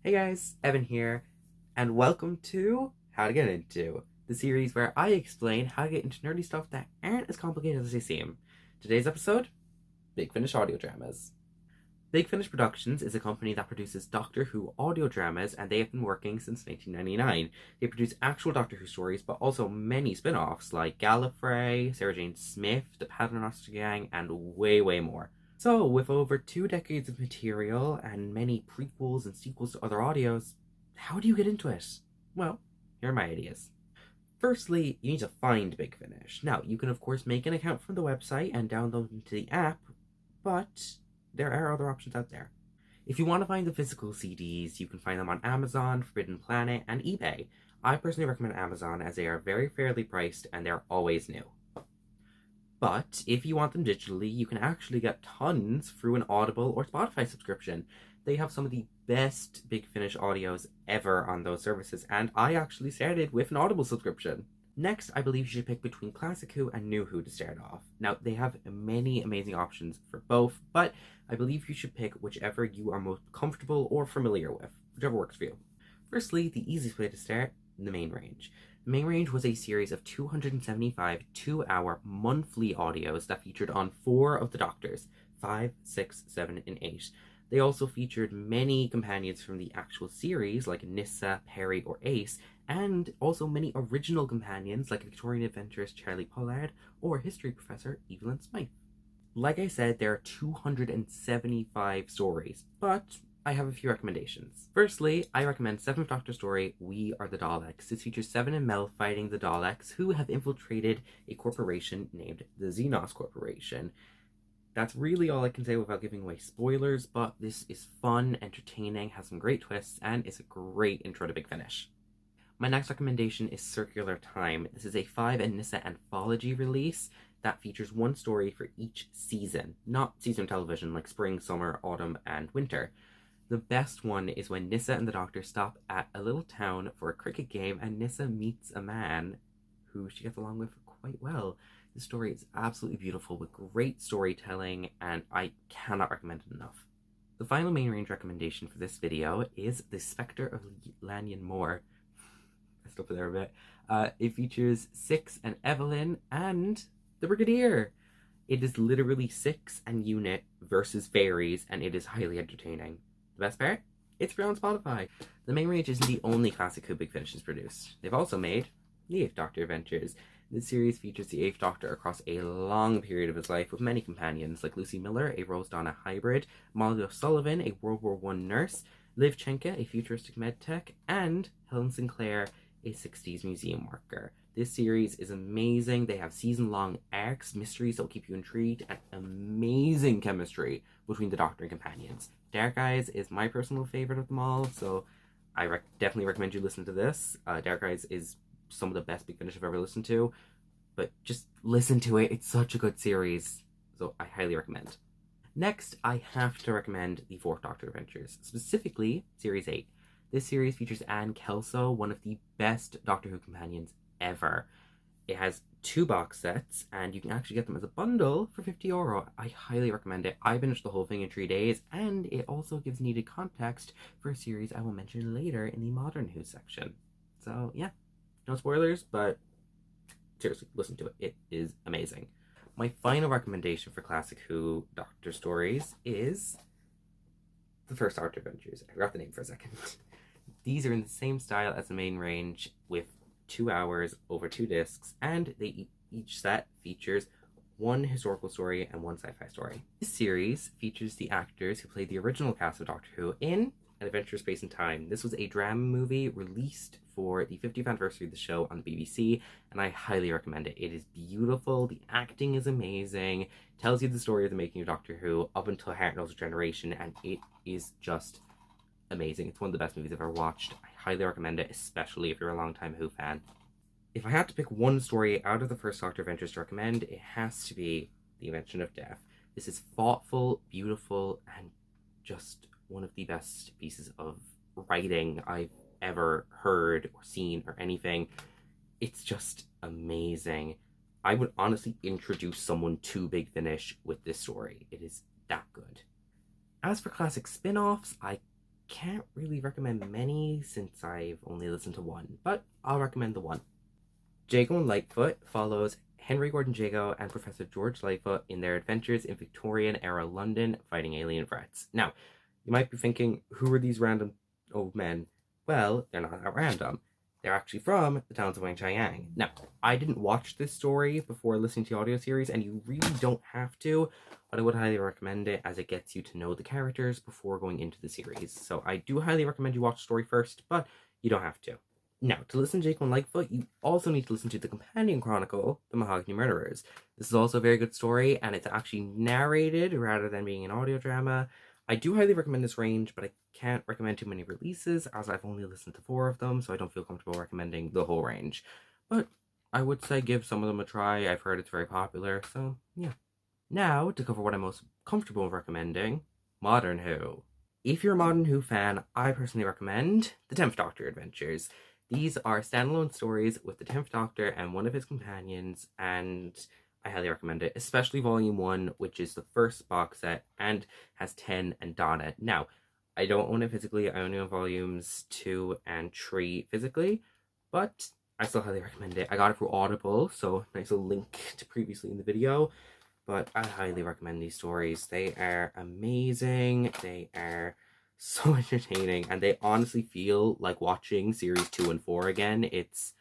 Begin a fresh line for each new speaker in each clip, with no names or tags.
Hey guys, Evan here, and welcome to How to Get Into, the series where I explain how to get into nerdy stuff that aren't as complicated as they seem. Today's episode, Big Finish audio dramas. Big Finish Productions is a company that produces Doctor Who audio dramas, and they have been working since 1999. They produce actual Doctor Who stories, but also many spin-offs like Gallifrey, Sarah Jane Smith, The Paternoster Gang, and way more. So, with over 2 decades of material and many prequels and sequels to other audios, how do you get into it? Well, here are my ideas. Firstly, you need to find Big Finish. Now, you can of course make an account from the website and download them to the app, but there are other options out there. If you want to find the physical CDs, you can find them on Amazon, Forbidden Planet, and eBay. I personally recommend Amazon as they are very fairly priced and they're always new. But if you want them digitally, you can actually get tons through an Audible or Spotify subscription. They have some of the best Big Finish audios ever on those services, and I actually started with an Audible subscription. Next, I believe you should pick between Classic Who and New Who to start off. Now, they have many amazing options for both, but I believe you should pick whichever you are most comfortable or familiar with, whichever works for you. Firstly, the easiest way to start, the main range. The Main Range was a series of 275 2-hour monthly audios that featured on 4 of the Doctors, 5, 6, 7, and 8. They also featured many companions from the actual series, like Nyssa, Perry, or Ace, and also many original companions like Victorian adventurist Charlie Pollard or history professor Evelyn Smythe. Like I said, there are 275 stories, but I have a few recommendations. Firstly, I recommend 7th Doctor story, We Are the Daleks. This features Seven and Mel fighting the Daleks, who have infiltrated a corporation named the Xenos Corporation. That's really all I can say without giving away spoilers, but this is fun, entertaining, has some great twists, and is a great intro to Big Finish. My next recommendation is Circular Time. This is a 5 and Nyssa anthology release that features one story for each season, not season television like spring, summer, autumn, and winter. The best one is when Nyssa and the Doctor stop at a little town for a cricket game and Nyssa meets a man who she gets along with quite well. The story is absolutely beautiful with great storytelling and I cannot recommend it enough. The final Main Range recommendation for this video is The Spectre of Lanyon Moor. I stopped there a bit. It features Six and Evelyn and the Brigadier. It is literally Six and Unit versus fairies and it is highly entertaining. The best part? It's free on Spotify. The Main Range isn't the only Classic Who Big Finish has produced. They've also made the 8th Doctor Adventures. This series features the 8th Doctor across a long period of his life with many companions like Lucy Miller, a Rose Donna hybrid, Molly O'Sullivan, a World War I nurse, Liv Chenka, a futuristic medtech, and Helen Sinclair, a 60s museum worker. This series is amazing. They have season-long arcs, mysteries that will keep you intrigued, and amazing chemistry between the Doctor and companions. Dark Eyes is my personal favorite of them all, so I definitely recommend you listen to this. Dark Eyes is some of the best Big Finish I've ever listened to, but just listen to it. It's such a good series, so I highly recommend. Next, I have to recommend the 4th Doctor Adventures, specifically Series 8. This series features Anne Kelso, one of the best Doctor Who companions ever. It has 2 box sets, and you can actually get them as a bundle for €50. I highly recommend it. I finished the whole thing in 3 days, and it also gives needed context for a series I will mention later in the Modern Who section. So, yeah, no spoilers, but seriously, listen to it. It is amazing. My final recommendation for Classic Who Doctor stories is the 1st Doctor Adventures. I forgot the name for a second. These are in the same style as the Main Range with 2 hours over 2 discs, and each set features 1 historical story and 1 sci-fi story. This series features the actors who played the original cast of Doctor Who in An Adventure Space and Time. This was a drama movie released for the 50th anniversary of the show on the BBC, and I highly recommend it. It is beautiful, the acting is amazing, tells you the story of the making of Doctor Who up until Hartnell's generation, and it is just amazing. It's one of the best movies I've ever watched. I highly recommend it, especially if you're a long-time Who fan. If I had to pick one story out of the 1st Doctor Adventures to recommend, it has to be The Invention of Death. This is thoughtful, beautiful, and just one of the best pieces of writing I've ever heard or seen or anything. It's just amazing. I would honestly introduce someone to Big Finish with this story. It is that good. As for classic spin-offs, I can't really recommend many since I've only listened to one, but I'll recommend the one. Jago and Lightfoot follows Henry Gordon Jago and Professor George Lightfoot in their adventures in Victorian-era London fighting alien threats. Now, you might be thinking, who are these random old men? Well, they're not that random. They're actually from the towns of Wangchang. Now, I didn't watch this story before listening to the audio series, and you really don't have to, but I would highly recommend it as it gets you to know the characters before going into the series. So I do highly recommend you watch the story first, but you don't have to. Now, to listen to Jago and Lightfoot, you also need to listen to the companion chronicle, The Mahogany Murderers. This is also a very good story, and it's actually narrated rather than being an audio drama. I do highly recommend this range, but I can't recommend too many releases, as I've only listened to 4 of them, so I don't feel comfortable recommending the whole range. But I would say give some of them a try. I've heard it's very popular, so yeah. Now, to cover what I'm most comfortable recommending, Modern Who. If you're a Modern Who fan, I personally recommend the 10th Doctor Adventures. These are standalone stories with the 10th Doctor and one of his companions, and I highly recommend it, especially Volume 1, which is the first box set and has 10 and Donna. Now, I don't own it physically, I only own Volumes 2 and 3 physically, but I still highly recommend it. I got it through Audible, so nice little link to previously in the video, but I highly recommend these stories. They are amazing, they are so entertaining, and they honestly feel like watching series 2 and 4 again. It's,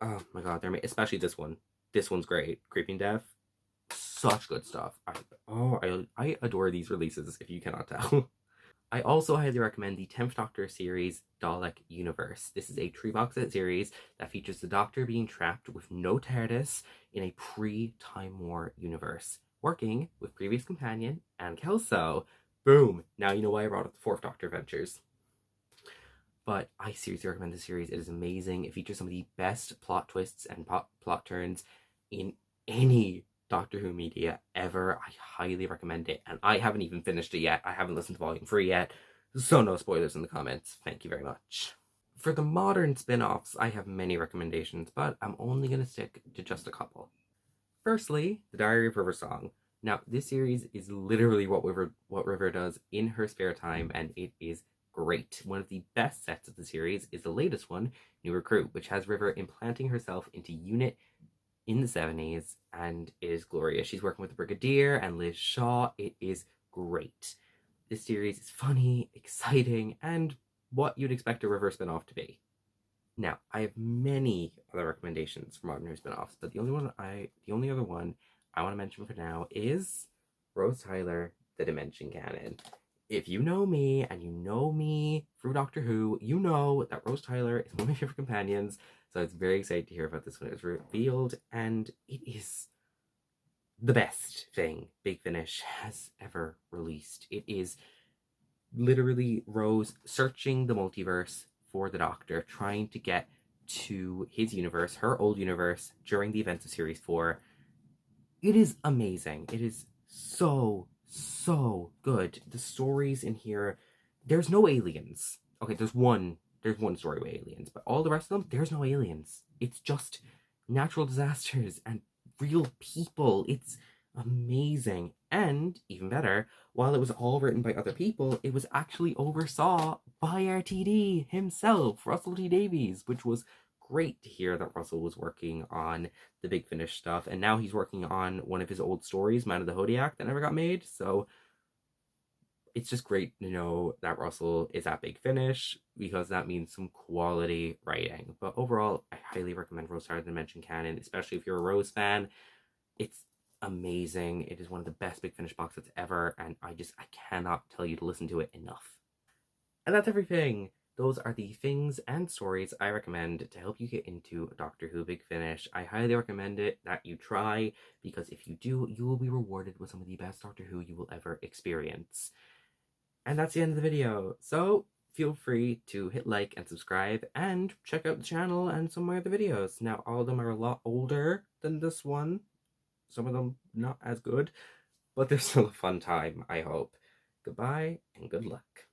oh my god, they're especially this one. This one's great. Creeping Death, such good stuff. I adore these releases, if you cannot tell. I also highly recommend the 10th Doctor series, Dalek Universe. This is a 3-box set series that features the Doctor being trapped with no TARDIS in a pre-Time War universe, working with previous companion Anne Kelso. Boom! Now you know why I brought up the 4th Doctor Adventures. But I seriously recommend this series. It is amazing. It features some of the best plot twists and plot turns in any Doctor Who media ever. I highly recommend it. And I haven't even finished it yet. I haven't listened to Volume 3 yet. So no spoilers in the comments. Thank you very much. For the modern spin-offs, I have many recommendations, but I'm only going to stick to just a couple. Firstly, The Diary of Riversong. Now, this series is literally what River does in her spare time, and it is great. One of the best sets of the series is the latest one, New Recruit, which has River implanting herself into UNIT in the 70s, and it is glorious. She's working with the Brigadier and Liz Shaw. It is great. This series is funny, exciting, and what you'd expect a River spin-off to be. Now, I have many other recommendations for Modern Who spin-offs, but the only other one I want to mention for now is Rose Tyler, The Dimension Canon. If you know me, and you know me through Doctor Who, you know that Rose Tyler is one of my favorite companions, so I was very excited to hear about this when it was revealed, and it is the best thing Big Finish has ever released. It is literally Rose searching the multiverse for the Doctor, trying to get to his universe, her old universe, during the events of Series 4. It is amazing. It is so good. The stories in here, there's no aliens. Okay, there's one story with aliens, but all the rest of them, there's no aliens. It's just natural disasters and real people. It's amazing. And even better, while it was all written by other people, it was actually oversaw by RTD himself, Russell T Davies, which was great to hear that Russell was working on the Big Finish stuff, and now he's working on one of his old stories, Man of the Hodiak, that never got made. So it's just great to know that Russell is at Big Finish, because that means some quality writing. But overall, I highly recommend Rose Tyler Dimension Canon, especially if you're a Rose fan. It's amazing. It is one of the best Big Finish box sets ever, and I cannot tell you to listen to it enough. And that's everything. Those are the things and stories I recommend to help you get into Doctor Who Big Finish. I highly recommend it that you try, because if you do, you will be rewarded with some of the best Doctor Who you will ever experience. And that's the end of the video. So feel free to hit like and subscribe, and check out the channel and some of my other videos. Now, all of them are a lot older than this one. Some of them not as good, but they're still a fun time, I hope. Goodbye and good luck.